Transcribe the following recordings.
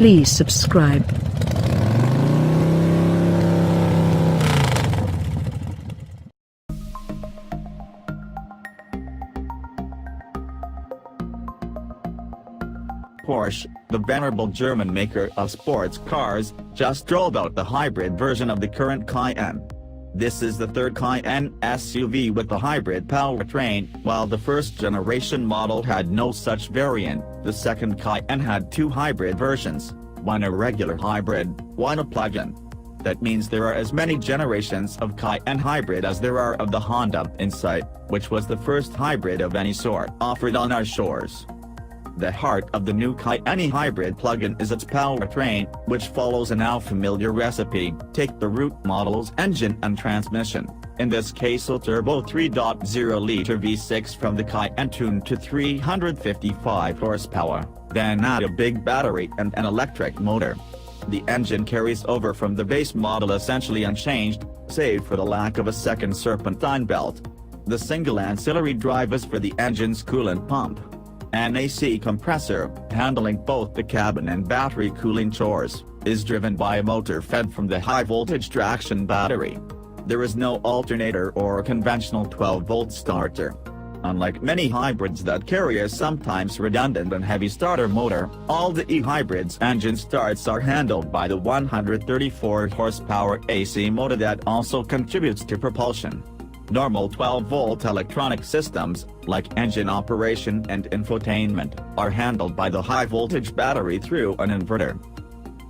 Please subscribe. Porsche, the venerable German maker of sports cars, just rolled out the hybrid version of the current Cayenne. This is the third Cayenne SUV with the hybrid powertrain. While the first-generation model had no such variant, the second Cayenne had two hybrid versions, one a regular hybrid, one a plug-in. That means there are as many generations of Cayenne hybrid as there are of the Honda Insight, which was the first hybrid of any sort offered on our shores. The heart of the new Cayenne E-Hybrid plug-in is its powertrain, which follows a now familiar recipe. Take the root model's engine and transmission, in this case a turbo 3.0-liter V6 from the Cayenne tuned to 355 horsepower, then add a big battery and an electric motor. The engine carries over from the base model essentially unchanged, save for the lack of a second serpentine belt. The single ancillary drive is for the engine's coolant pump. An AC compressor, handling both the cabin and battery cooling chores, is driven by a motor fed from the high-voltage traction battery. There is no alternator or conventional 12-volt starter. Unlike many hybrids that carry a sometimes redundant and heavy starter motor, all the E-Hybrid's engine starts are handled by the 134-horsepower AC motor that also contributes to propulsion. Normal 12-volt electronic systems, like engine operation and infotainment, are handled by the high-voltage battery through an inverter.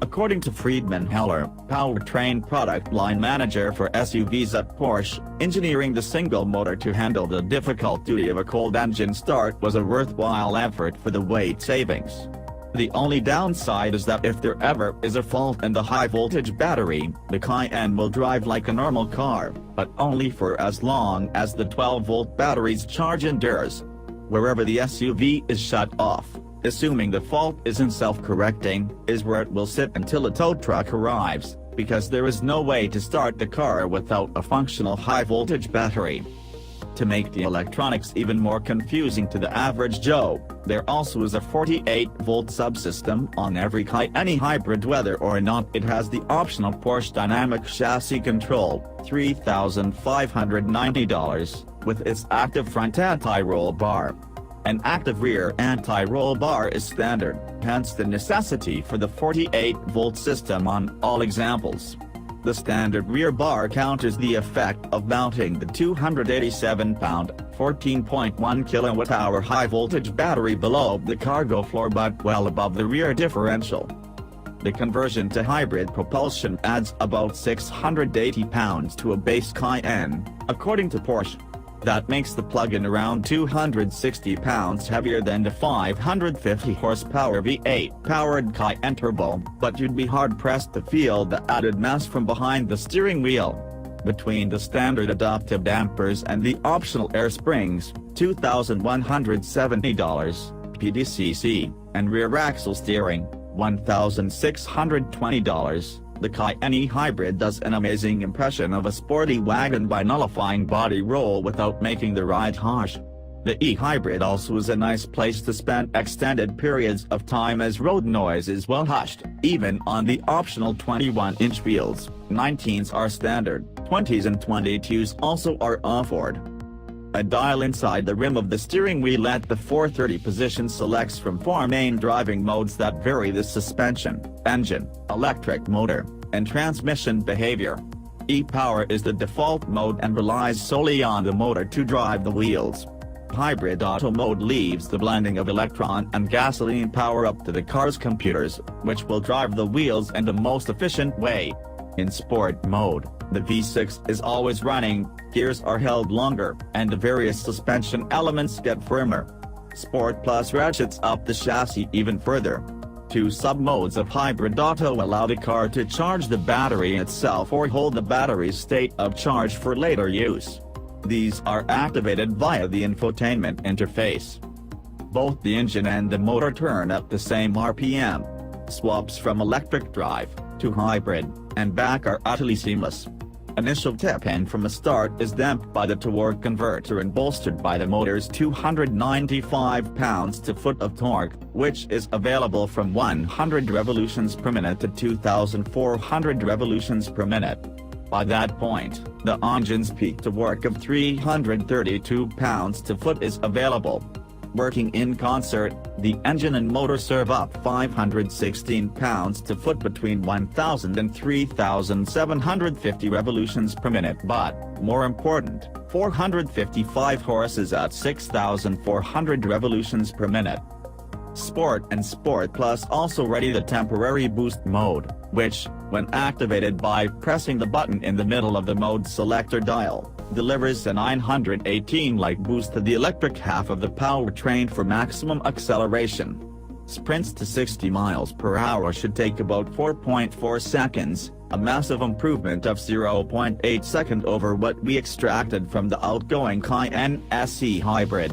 According to Friedemann Heller, powertrain product line manager for SUVs at Porsche, engineering the single motor to handle the difficult duty of a cold engine start was a worthwhile effort for the weight savings. The only downside is that if there ever is a fault in the high-voltage battery, the Cayenne will drive like a normal car, but only for as long as the 12-volt battery's charge endures. Wherever the SUV is shut off, assuming the fault isn't self-correcting, is where it will sit until a tow truck arrives, because there is no way to start the car without a functional high-voltage battery. To make the electronics even more confusing to the average Joe, there also is a 48-volt subsystem on every Cayenne E-Hybrid. Whether or not it has the optional Porsche Dynamic Chassis Control, $3,590, with its active front anti-roll bar. An active rear anti-roll bar is standard, hence the necessity for the 48-volt system on all examples. The standard rear bar counters the effect of mounting the 287-pound, 14.1 kilowatt-hour high-voltage battery below the cargo floor but well above the rear differential. The conversion to hybrid propulsion adds about 680 pounds to a base Cayenne, according to Porsche. That makes the plug-in around 260 pounds heavier than the 550 horsepower V8-powered Cayenne Turbo, but you'd be hard-pressed to feel the added mass from behind the steering wheel. Between the standard adaptive dampers and the optional air springs, $2,170, PDCC, and rear axle steering, $1,620. The Cayenne E-Hybrid does an amazing impression of a sporty wagon by nullifying body roll without making the ride harsh. The E-Hybrid also is a nice place to spend extended periods of time as road noise is well hushed, even on the optional 21-inch wheels. 19s are standard, 20s and 22s also are offered. A dial inside the rim of the steering wheel at the 430 position selects from 4 main driving modes that vary the suspension, engine, electric motor, and transmission behavior. E-Power is the default mode and relies solely on the motor to drive the wheels. Hybrid Auto mode leaves the blending of electron and gasoline power up to the car's computers, which will drive the wheels in the most efficient way. In Sport mode, the V6 is always running, gears are held longer, and the various suspension elements get firmer. Sport Plus ratchets up the chassis even further. 2 sub-modes of Hybrid Auto allow the car to charge the battery itself or hold the battery's state of charge for later use. These are activated via the infotainment interface. Both the engine and the motor turn at the same RPM. Swaps from electric drive to hybrid and back are utterly seamless. initial tip-in from the start is damped by the torque converter and bolstered by the motor's 295 pounds-to-foot of torque, which is available from 100 revolutions per minute to 2,400 revolutions per minute. By that point, the engine's peak torque of 332 pounds-to-foot is available. Working in concert, the engine and motor serve up 516 pounds-to-foot between 1,000 and 3,750 revolutions per minute, but, more important, 455 horses at 6,400 revolutions per minute. Sport and Sport Plus also ready the temporary boost mode, which, when activated by pressing the button in the middle of the mode selector dial, delivers a 918-like boost to the electric half of the powertrain for maximum acceleration. Sprints to 60 miles per hour should take about 4.4 seconds, a massive improvement of 0.8 seconds over what we extracted from the outgoing Cayenne E-Hybrid.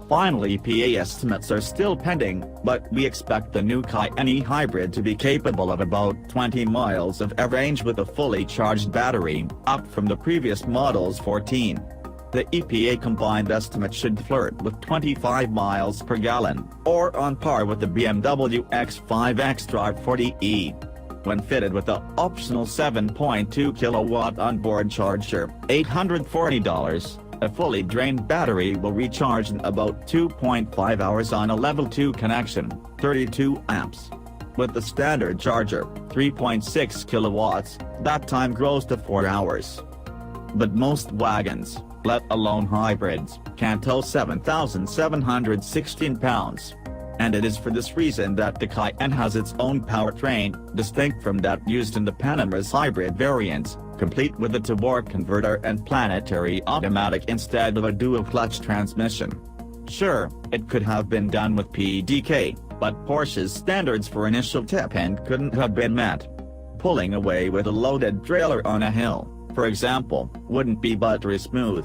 Finally, EPA estimates are still pending, but we expect the new Cayenne E-Hybrid to be capable of about 20 miles of range with a fully charged battery, up from the previous model's 14. The EPA combined estimate should flirt with 25 miles per gallon, or on par with the BMW X5 xDrive 40e. When fitted with the optional 7.2 kilowatt onboard charger, $840. A fully drained battery will recharge in about 2.5 hours on a level 2 connection, 32 amps. With the standard charger, 3.6 kilowatts, that time grows to 4 hours. But most wagons, let alone hybrids, can tow 7,716 pounds. And it is for this reason that the Cayenne has its own powertrain, distinct from that used in the Panamera's hybrid variants, complete with a torque converter and planetary automatic instead of a dual-clutch transmission. Sure, it could have been done with PDK, but Porsche's standards for initial tip-in couldn't have been met. Pulling away with a loaded trailer on a hill, for example, wouldn't be buttery smooth.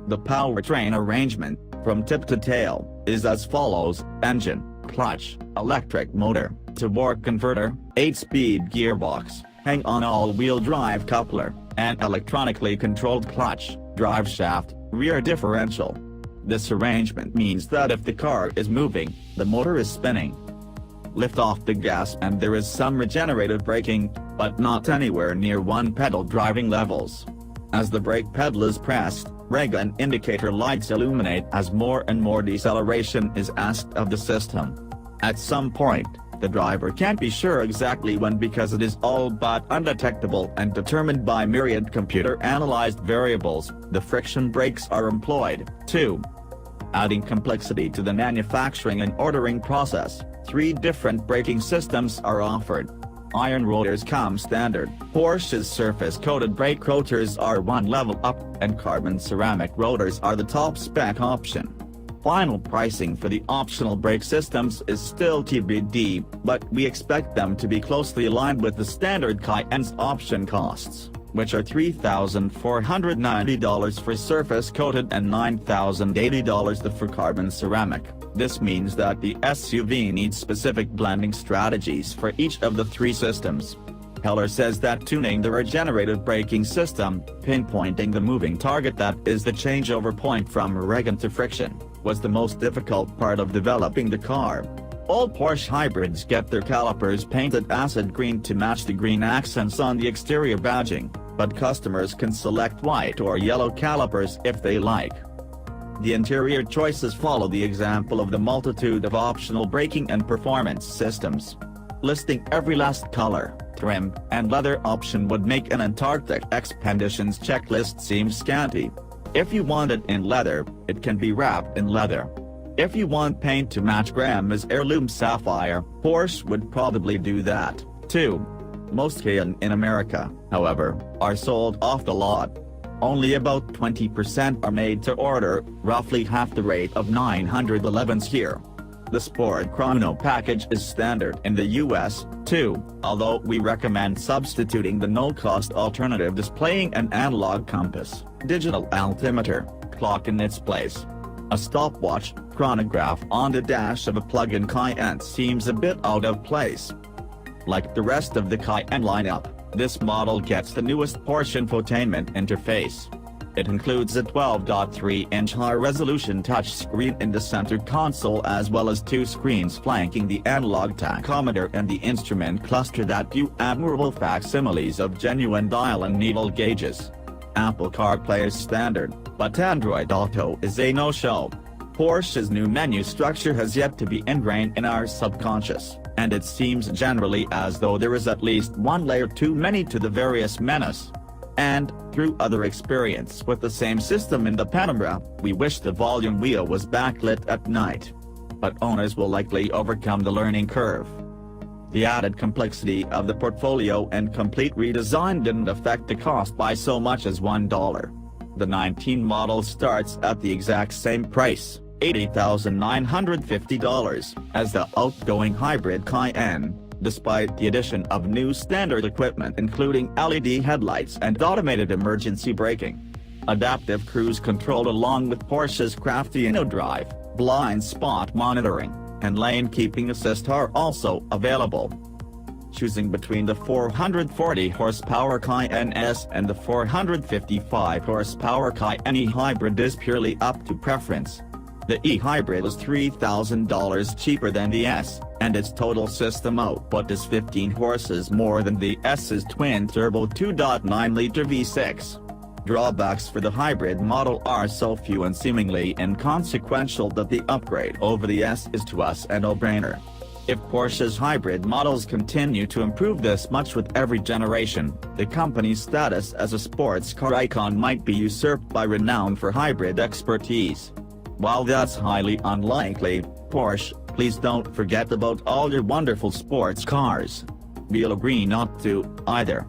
The powertrain arrangement, from tip to tail, is as follows: engine, clutch, electric motor, torque converter, 8-speed gearbox, hang-on all-wheel drive coupler, and electronically controlled clutch, drive shaft, rear differential. This arrangement means that if the car is moving, the motor is spinning. Lift off the gas and there is some regenerative braking, but not anywhere near one-pedal driving levels. As the brake pedal is pressed, reg and indicator lights illuminate as more and more deceleration is asked of the system. At some point, the driver can't be sure exactly when because it is all but undetectable and determined by myriad computer-analyzed variables. The friction brakes are employed, too. Adding complexity to the manufacturing and ordering process, 3 different braking systems are offered. Iron rotors come standard, Porsche's surface-coated brake rotors are one level up, and carbon ceramic rotors are the top spec option. Final pricing for the optional brake systems is still TBD, but we expect them to be closely aligned with the standard Cayenne's option costs, which are $3,490 for surface-coated and $9,080 for carbon ceramic. This means that the SUV needs specific blending strategies for each of the 3 systems. Heller says that tuning the regenerative braking system, pinpointing the moving target that is the changeover point from regen to friction, was the most difficult part of developing the car. All Porsche hybrids get their calipers painted acid green to match the green accents on the exterior badging, but customers can select white or yellow calipers if they like. The interior choices follow the example of the multitude of optional braking and performance systems. Listing every last color, trim, and leather option would make an Antarctic expedition's checklist seem scanty. If you want it in leather, it can be wrapped in leather. If you want paint to match Grandma's heirloom sapphire, Porsche would probably do that, too. Most Cayenne in America, however, are sold off the lot. Only about 20% are made to order, roughly half the rate of 911s here. The Sport Chrono package is standard in the US, too, although we recommend substituting the no-cost alternative displaying an analog compass, digital altimeter, clock in its place. A stopwatch, chronograph on the dash of a plug-in Cayenne seems a bit out of place. Like the rest of the Cayenne lineup, This model gets the newest Porsche infotainment interface. It includes a 12.3-inch high-resolution touchscreen in the center console as well as two screens flanking the analog tachometer and the instrument cluster that view admirable facsimiles of genuine dial and needle gauges. Apple CarPlay is standard, but Android Auto is a no-show. Porsche's new menu structure has yet to be ingrained in our subconscious, and it seems generally as though there is at least one layer too many to the various menus. And, through other experience with the same system in the Panamera, we wish the volume wheel was backlit at night. But owners will likely overcome the learning curve. The added complexity of the portfolio and complete redesign didn't affect the cost by so much as $1. The 19 model starts at the exact same price, $80,950, as the outgoing hybrid Cayenne, despite the addition of new standard equipment including LED headlights and automated emergency braking. Adaptive cruise control along with Porsche's crafty InnoDrive, blind spot monitoring, and lane keeping assist are also available. Choosing between the 440 horsepower Cayenne S and the 455 horsepower Cayenne E-Hybrid is purely up to preference. The E-Hybrid is $3,000 cheaper than the S, and its total system output is 15 horses more than the S's twin-turbo 2.9-liter V6. Drawbacks for the hybrid model are so few and seemingly inconsequential that the upgrade over the S is to us a no-brainer. If Porsche's hybrid models continue to improve this much with every generation, the company's status as a sports car icon might be usurped by renown for hybrid expertise. While that's highly unlikely, Porsche, please don't forget about all your wonderful sports cars. We'll agree not to, either.